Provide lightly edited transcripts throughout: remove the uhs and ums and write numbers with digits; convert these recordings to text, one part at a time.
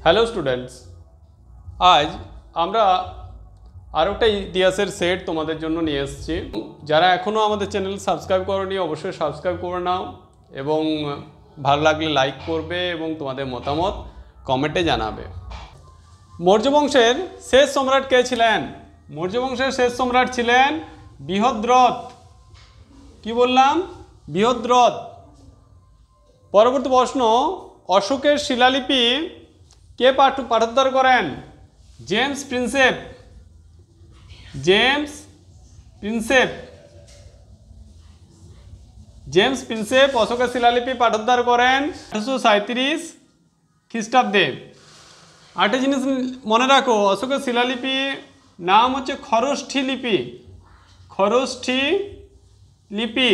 Hello students, আজ আমরা আর একটা ইতিহাসের সেট তোমাদের জন্য নিয়ে এসেছি। যারা এখনও আমাদের চ্যানেল সাবস্ক্রাইব করোনি অবশ্যই সাবস্ক্রাইব করে নাও এবং ভালো লাগলে লাইক করবে এবং তোমাদের মতামত কমেন্টে জানাবে। মৌর্য বংশের শেষ সম্রাট কে ছিলেন? মৌর্য বংশের শেষ সম্রাট ছিলেন বৃহদ্রথ। কি বললাম? বৃহদ্রথ। পরবর্তী প্রশ্ন, অশোকের শিলালিপি কে পাঠোদ্ধার করেন? James Prinsep. James Prinsep. James Prinsep অশোকের শিলালিপি পাঠোদ্ধার করেন 1837 খ্রিস্টাব্দে। আরেকটা জিনিস মনে রাখো, অশোকের শিলালিপি নাম হচ্ছে খরষ্ঠী লিপি। খরষ্ঠী লিপি।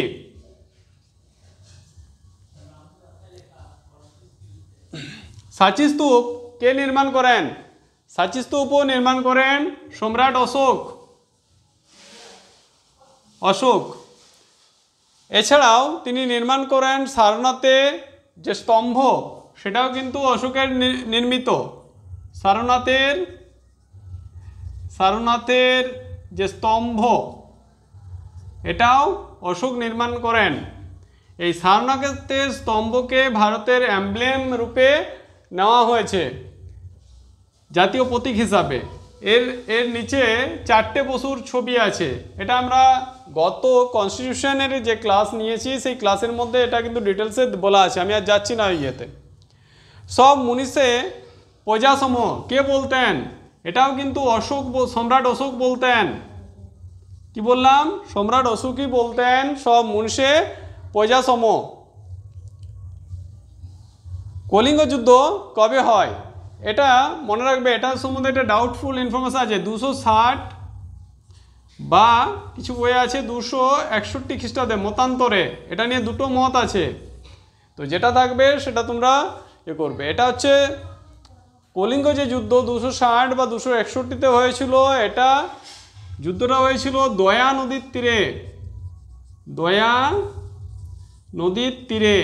সাঁচি স্তূপ কে নির্মাণ করেন? সাঁচি স্তূপও নির্মাণ করেন সম্রাট অশোক। অশোক। এছাড়াও তিনি নির্মাণ করেন সারনাথে যে স্তম্ভ, সেটাও কিন্তু অশোকের নির্মিত। সারনাথের যে স্তম্ভ, এটাও অশোক নির্মাণ করেন। এই সারনাথের স্তম্ভকে ভারতের অ্যামব্লেম রূপে নেওয়া হয়েছে, জাতীয় প্রতীক হিসাবে। এর নিচে 4টে পশুর ছবি আছে। এটা আমরা গত কনস্টিটিউশনের যে ক্লাস নিয়েছি সেই ক্লাসের মধ্যে এটা কিন্তু ডিটেলসে বলা আছে, আমি আর যাচ্ছি না ইয়েতে। সব মনীষে প্রজাসম কে বলতেন? এটাও কিন্তু সম্রাট অশোক বলতেন। কি বললাম? সম্রাট অশোকই বলতেন সব মনীষে প্রজাসম। কলিঙ্গ যুদ্ধ কবে হয়? এটা মনে রাখবে, এটার সম্বন্ধে একটা ডাউটফুল ইনফরমেশন আছে। 260 বা কিছু বই আছে 261 খ্রিস্টাব্দে মতান্তরে। এটা নিয়ে দুটো মত আছে, তো যেটা থাকবে সেটা তোমরা করবে। এটা হচ্ছে কলিঙ্গ যে যুদ্ধ 260 বা 261-তে হয়েছিল। এটা যুদ্ধটা হয়েছিল দয়া নদীর তীরে। দয়া নদীর তীরে,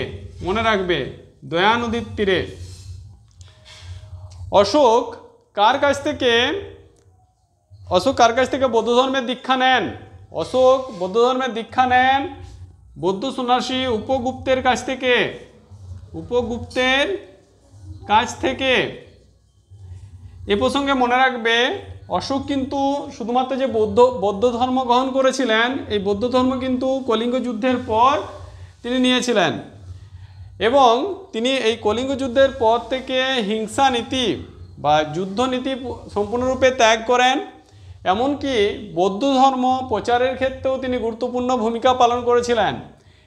মনে রাখবে, দয়া নদীর তীরে। অশোক কার কাছ থেকে বৌদ্ধ ধর্মের দীক্ষা নেন? অশোক বৌদ্ধ ধর্মের দীক্ষা নেন বৌদ্ধ সন্ন্যাসী উপগুপ্তের কাছ থেকে। উপগুপ্তের কাছ থেকে। এ প্রসঙ্গে মনে রাখবে, অশোক কিন্তু শুধুমাত্র যে বৌদ্ধ ধর্ম গ্রহণ করেছিলেন, এই বৌদ্ধ ধর্ম কিন্তু কলিঙ্গ যুদ্ধের পর তিনি নিয়েছিলেন এবং তিনি এই কলিঙ্গ যুদ্ধের পর থেকে হিংসা নীতি বা যুদ্ধ নীতি সম্পূর্ণরূপে ত্যাগ করেন। এমনকি বৌদ্ধ ধর্ম প্রচারের ক্ষেত্রেও তিনি গুরুত্বপূর্ণ ভূমিকা পালন করেছিলেন।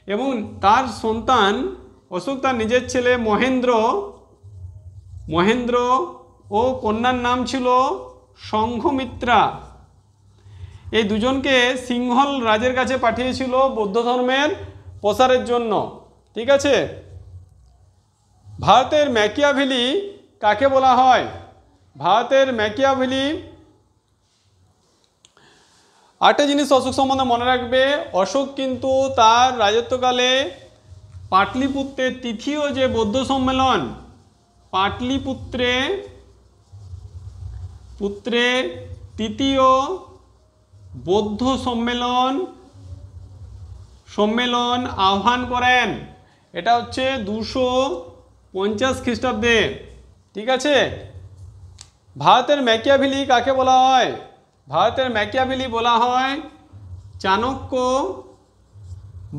এবং তার সন্তান অশোক, তার নিজের ছেলে মহেন্দ্র ও কন্যার নাম ছিল সংঘমিত্রা। এই দুজনকে সিংহল রাজের কাছে পাঠিয়েছিল বৌদ্ধ ধর্মের প্রসারের জন্য। ঠিক আছে। ভারতের ম্যাকিয়াভেলি কাকে বলা হয়? ভারতের ম্যাকিয়াভেলি। আরেকটা জিনিস অশোক সম্বন্ধে মনে রাখবে, অশোক কিন্তু তার রাজত্বকালে পাটলিপুত্রের তৃতীয় যে বৌদ্ধ সম্মেলন, পাটলিপুত্রের তৃতীয় বৌদ্ধ সম্মেলন আহ্বান করেন। এটা হচ্ছে 250 খ্রিস্টাব্দে। ঠিক আছে। ভারতের ম্যাকিয়াভেলি কাকে বলা হয়? ভারতের ম্যাকিয়াভেলি বলা হয় চাণক্য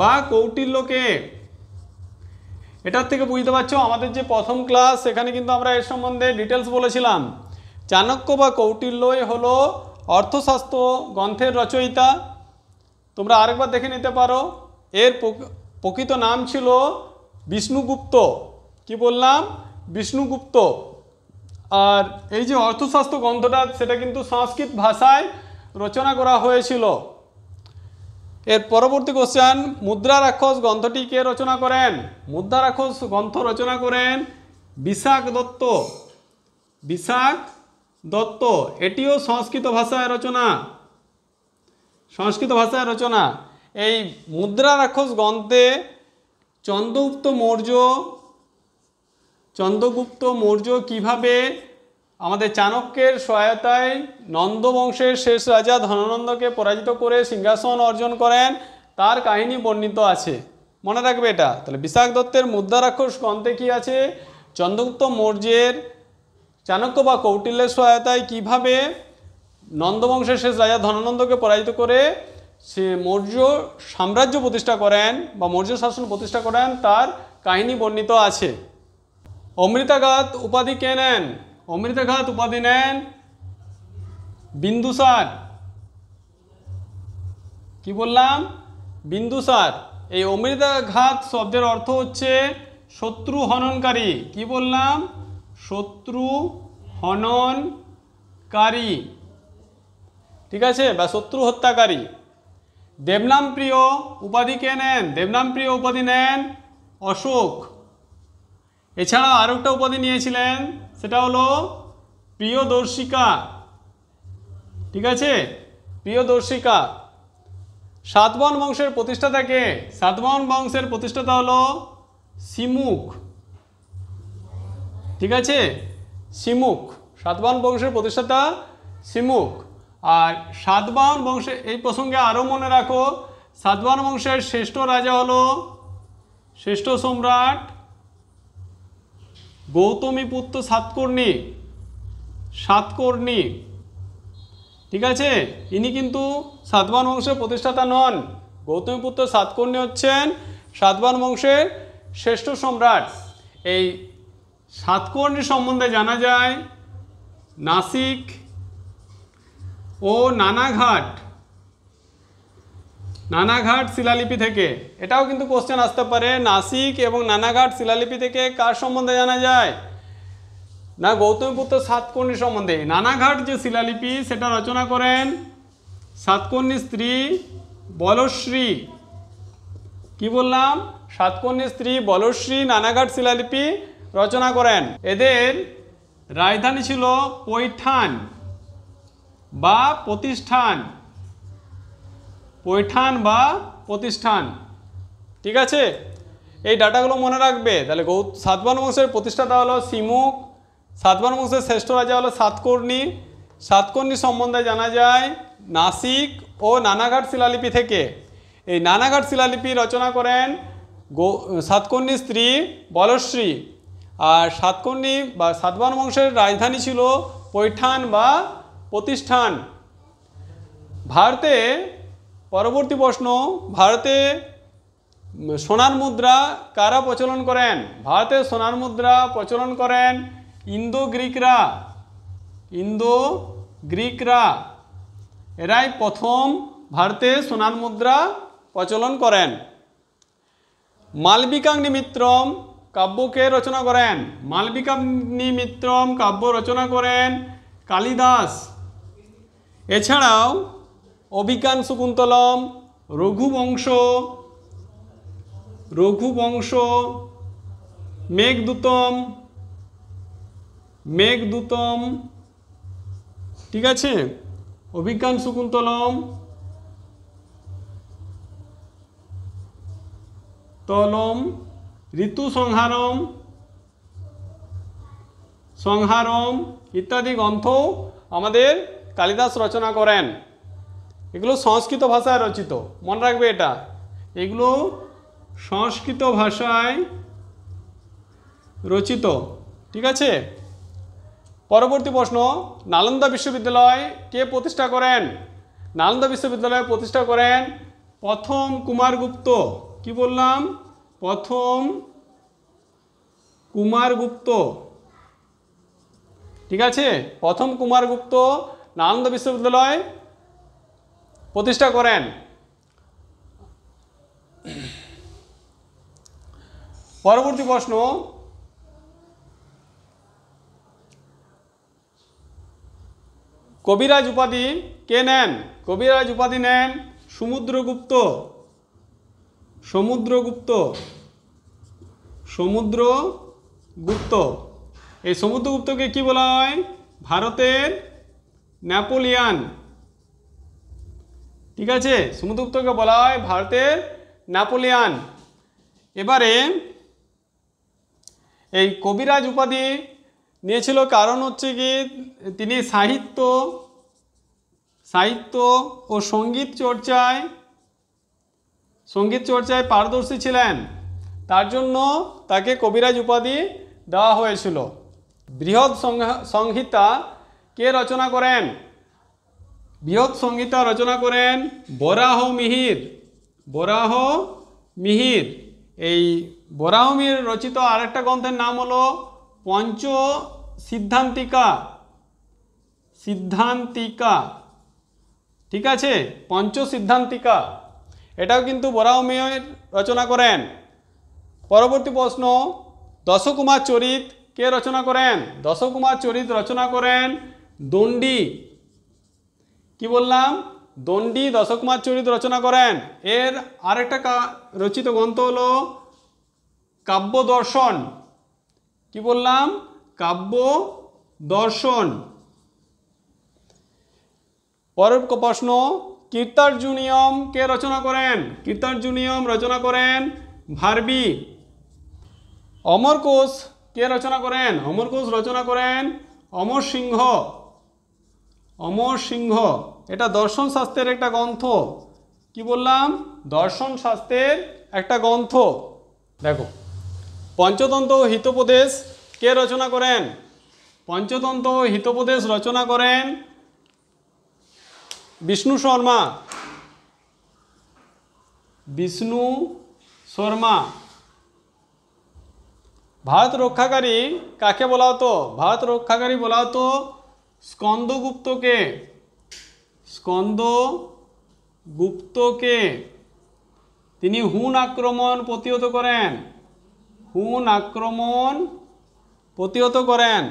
বা কৌটিল্যকে। এটার থেকে বুঝতে পারছো আমাদের যে প্রথম ক্লাস, সেখানে কিন্তু আমরা এর সম্বন্ধে ডিটেলস বলেছিলাম। চাণক্য বা কৌটিল্যই হলো অর্থশাস্ত্র গ্রন্থের রচয়িতা। তোমরা আরেকবার দেখে নিতে পারো। এর প্রকৃত নাম ছিল বিষ্ণুগুপ্ত। কি বললাম? বিষ্ণুগুপ্ত। আর এই যে অর্থশাস্ত্র গ্রন্থটা, সেটা কিন্তু সংস্কৃত ভাষায় রচনা করা হয়েছিল। এর পরবর্তী কোশ্চেন, মুদ্রা রাক্ষস গ্রন্থটি কে রচনা করেন? মুদ্রা রাক্ষস গ্রন্থ রচনা করেন বিশাখ দত্ত। বিশাখ দত্ত। এটিও সংস্কৃত ভাষায় রচনা। এই মুদ্রা রাক্ষস গ্রন্থে চন্দ্রগুপ্ত মৌর্য কিভাবে আমাদের চাণক্যের সহায়তায় নন্দ বংশের শেষ রাজা ধননন্দকে পরাজিত করে সিংহাসন অর্জন করেন, তার কাহিনী বর্ণিত আছে। মনে রাখবে এটা। তাহলে বিশাখ দত্তের মুদ্রা রাক্ষস গ্রন্থে কি আছে? চন্দ্রগুপ্ত মৌর্যের চাণক্য বা কৌটিল্যের সহায়তায় কিভাবে নন্দবংশের শেষ রাজা ধননন্দকে পরাজিত করে সে মৌর্য সাম্রাজ্য প্রতিষ্ঠা করেন বা মৌর্য শাসন প্রতিষ্ঠা করেন, তার কাহিনী বর্ণিত আছে। অমৃতাঘাত উপাধি কে নেন? অমৃতাঘাত উপাধি নেন বিন্দুসার। কি বললাম? বিন্দুসার। এই অমৃতাঘাত শব্দের অর্থ হচ্ছে শত্রু হননকারী। কি বললাম? শত্রু হননকারী, ঠিক আছে, বা শত্রু হত্যাকারী। দেবনাম প্রিয় উপাধি কে নেন? দেবনাম প্রিয় উপাধি নেন অশোক। এছাড়া আরও একটা উপাধি নিয়েছিলেন, সেটা হলো প্রিয়দর্শিকা, ঠিক আছে, প্রিয়দর্শিকা। সাতবাহন বংশের প্রতিষ্ঠাতা কে? সাতবাহন বংশের প্রতিষ্ঠাতা হলো সিমুখ, ঠিক আছে, সিমুখ। সাতবাহন বংশের প্রতিষ্ঠাতা সিমুখ। আর সাতবাহন বংশে এই প্রসঙ্গে আরও মনে রাখো, সাতবাহন বংশের শ্রেষ্ঠ রাজা হলো শ্রেষ্ঠ সম্রাট গৌতমীপুত্র সাতকর্ণী। সাতকর্ণী, ঠিক আছে, ইনি কিন্তু সাতবাহন বংশের প্রতিষ্ঠাতা নন। গৌতমীপুত্র সাতকর্ণী হচ্ছেন সাতবাহন বংশের শ্রেষ্ঠ সম্রাট। এই সাতকর্ণী সম্বন্ধে জানা যায় নাসিক ও নানাঘাট শিলালিপি থেকে। এটাও কিন্তু কোশ্চেন আসতে পারে, নাসিক এবং নানাঘাট শিলালিপি থেকে কার সম্বন্ধে জানা যায়? না, গৌতমীপুত্র সাতকর্ণী সম্বন্ধে। নানাঘাট যে শিলালিপি সেটা রচনা করেন সাতকর্ণীর স্ত্রী বলশ্রী। কি বললাম? সাতকর্ণীর স্ত্রী বলশ্রী নানাঘাট শিলালিপি রচনা করেন। এদের রাজধানী ছিল পৈঠান বা প্রতিষ্ঠান। পৈঠান বা প্রতিষ্ঠান, ঠিক আছে। এই ডাটাগুলো মনে রাখবে। তাহলে সাতবাহন বংশের প্রতিষ্ঠাতা হলো সিমুখ, সাতবাহন বংশের শ্রেষ্ঠ রাজা হলো সাতকর্ণী। সাতকর্ণী সম্বন্ধে জানা যায় নাসিক ও নানাঘাট শিলালিপি থেকে। এই নানাঘাট শিলালিপি রচনা করেন সাতকর্ণীর স্ত্রী বলশ্রী। আর সাতকর্ণী বা সাতবাহন বংশের রাজধানী ছিল পৈঠান বা প্রতিষ্ঠান। ভারতে, পরবর্তী প্রশ্ন, ভারতে সোনার মুদ্রা কারা প্রচলন করেন? ভারতে সোনার মুদ্রা প্রচলন করেন ইন্দো গ্রিকরা। এরাই প্রথম ভারতে সোনার মুদ্রা প্রচলন করেন। মালবিকাগ্নি মিত্রম কাব্যকে রচনা করেন? মালবিকাগ্নি মিত্রম কাব্য রচনা করেন কালিদাস। এছাড়াও অভিজ্ঞান শকুন্তলম, রঘুবংশ, মেঘদূতম, ঠিক আছে, অভিজ্ঞান শকুন্তলম, ঋতু সংহারম ইত্যাদি গ্রন্থ আমাদের কালিদাস রচনা করেন। এগুলো সংস্কৃত ভাষায় রচিত, মনে রাখবে এটা। এগুলো সংস্কৃত ভাষায় রচিত, ঠিক আছে। পরবর্তী প্রশ্ন, নালন্দা বিশ্ববিদ্যালয় কে প্রতিষ্ঠা করেন? নালন্দা বিশ্ববিদ্যালয় প্রতিষ্ঠা করেন প্রথম কুমারগুপ্ত। কি বললাম? প্রথম কুমারগুপ্ত, ঠিক আছে। প্রথম কুমারগুপ্ত নালন্দা বিশ্ববিদ্যালয় প্রতিষ্ঠা করেন। পরবর্তী প্রশ্ন, কবিরাজ উপাধি কে নেন? কবিরাজ উপাধি নেন সমুদ্রগুপ্ত। এই সমুদ্রগুপ্তকে কি বলা হয়? ভারতের নেপোলিয়ান, ঠিক আছে। সমুদ্রগুপ্তকে বলা হয় ভারতের নেপোলিয়ান। এবারে এই কবিরাজ উপাধি নিয়েছিল কারণ হচ্ছে কি তিনি সাহিত্য ও সঙ্গীত চর্চায় পারদর্শী ছিলেন, তার জন্য তাকে কবিরাজ উপাধি দেওয়া হয়েছিল। বৃহৎ সংহিতা কে রচনা করেন? বৃহৎ সংহিতা রচনা করেন বরাহ মিহির। এই বরাহ মিহির রচিত আরেকটা গ্রন্থের নাম হলো পঞ্চ সিদ্ধান্তিকা। ঠিক আছে, পঞ্চ সিদ্ধান্তিকা, এটাও কিন্তু বরাহ মিহির রচনা করেন। পরবর্তী প্রশ্ন, দশকুমার চরিত কে রচনা করেন? দশকুমার চরিত রচনা করেন দণ্ডী। কি বললাম? দণ্ডী দশকুমার চরিত রচনা করেন। এর আরেকটা রচিত গ্রন্থ হলো কাব্য দর্শন। কি বললাম? কাব্য দর্শন। পরের প্রশ্ন, কীর্তার্জুনীয়ম কে রচনা করেন? কীর্তার্জুনীয়ম রচনা করেন ভারবি। অমরকোষ কে রচনা করেন? অমরকোষ রচনা করেন অমর সিংহ। এটা দর্শন শাস্ত্রের একটা গ্রন্থ। কি বললাম? দর্শন শাস্ত্রের একটা গ্রন্থ। দেখো, পঞ্চতন্ত্র হিতোপদেশ কে রচনা করেন? পঞ্চতন্ত্র হিতোপদেশ রচনা করেন বিষ্ণু শর্মা। ভারত রক্ষাকারী কাকে বলা হতো? ভারত রক্ষাকারী বলা হতো স্কন্দগুপ্তকে। তিনি হুন আক্রমণ প্রতিহত করেন।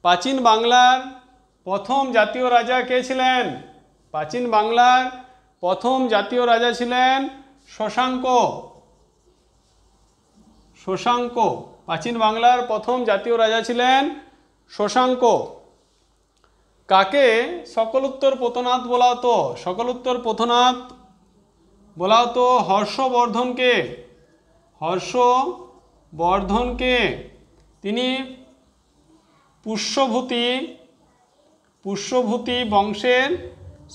প্রাচীন বাংলার প্রথম জাতীয় রাজা কে ছিলেন? প্রাচীন বাংলার প্রথম জাতীয় রাজা ছিলেন শশাঙ্ক। প্রাচীন বাংলার প্রথম জাতীয় রাজা ছিলেন শশাঙ্ক। কাকে সকলোত্তর পথনাথ বলা হতো? সকলোত্তর পথনাথ বলা হতো হর্ষবর্ধনকে। তিনি পুষ্যভূতি বংশের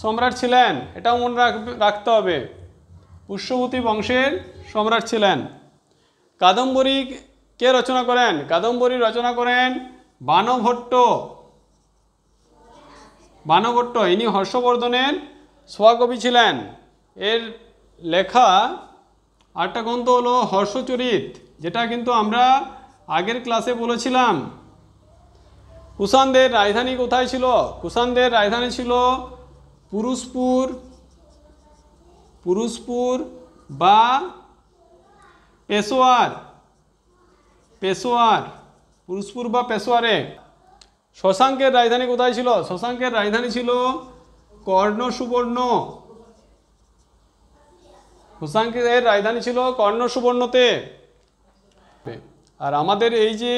সম্রাট ছিলেন। এটাও মনে রাখতে হবে, পুষ্যভূতি বংশের সম্রাট ছিলেন। কাদম্বরী কে রচনা করেন? কাদম্বরী রচনা করেন বাণভট্ট। ইনি হর্ষবর্ধনের সভাকবি ছিলেন। এর লেখা আরেকটা গ্রন্থ হলো হর্ষচরিত, যেটা কিন্তু আমরা আগের ক্লাসে বলেছিলাম। কুষাণদের রাজধানী কোথায় ছিল? কুষাণদের রাজধানী ছিল পুরুষপুর বা পেশোয়ারে। শশাঙ্কের রাজধানী কোথায় ছিল? শশাঙ্কের রাজধানী ছিল কর্ণসুবর্ণতে। আর আমাদের এই যে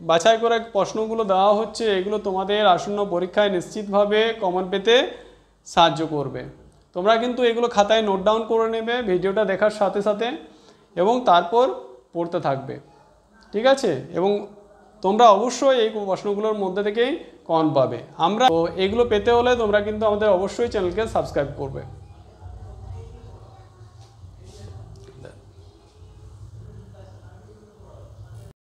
বাছাই করা প্রশ্নগুলো দেওয়া হচ্ছে, এগুলো তোমাদের আসন্ন পরীক্ষায় নিশ্চিতভাবে কমন পেতে সাহায্য করবে। তোমরা কিন্তু এগুলো খাতায় নোট ডাউন করে নেবে ভিডিওটা দেখার সাথে সাথে, এবং তারপর পড়তে থাকবে। ঠিক আছে? এবং তোমরা অবশ্যই এই প্রশ্নগুলোর মধ্যে থেকেই কমন পাবে। আমরা এগুলো পেতে হলে তোমরা কিন্তু আমাদের অবশ্যই চ্যানেলকে সাবস্ক্রাইব করবে।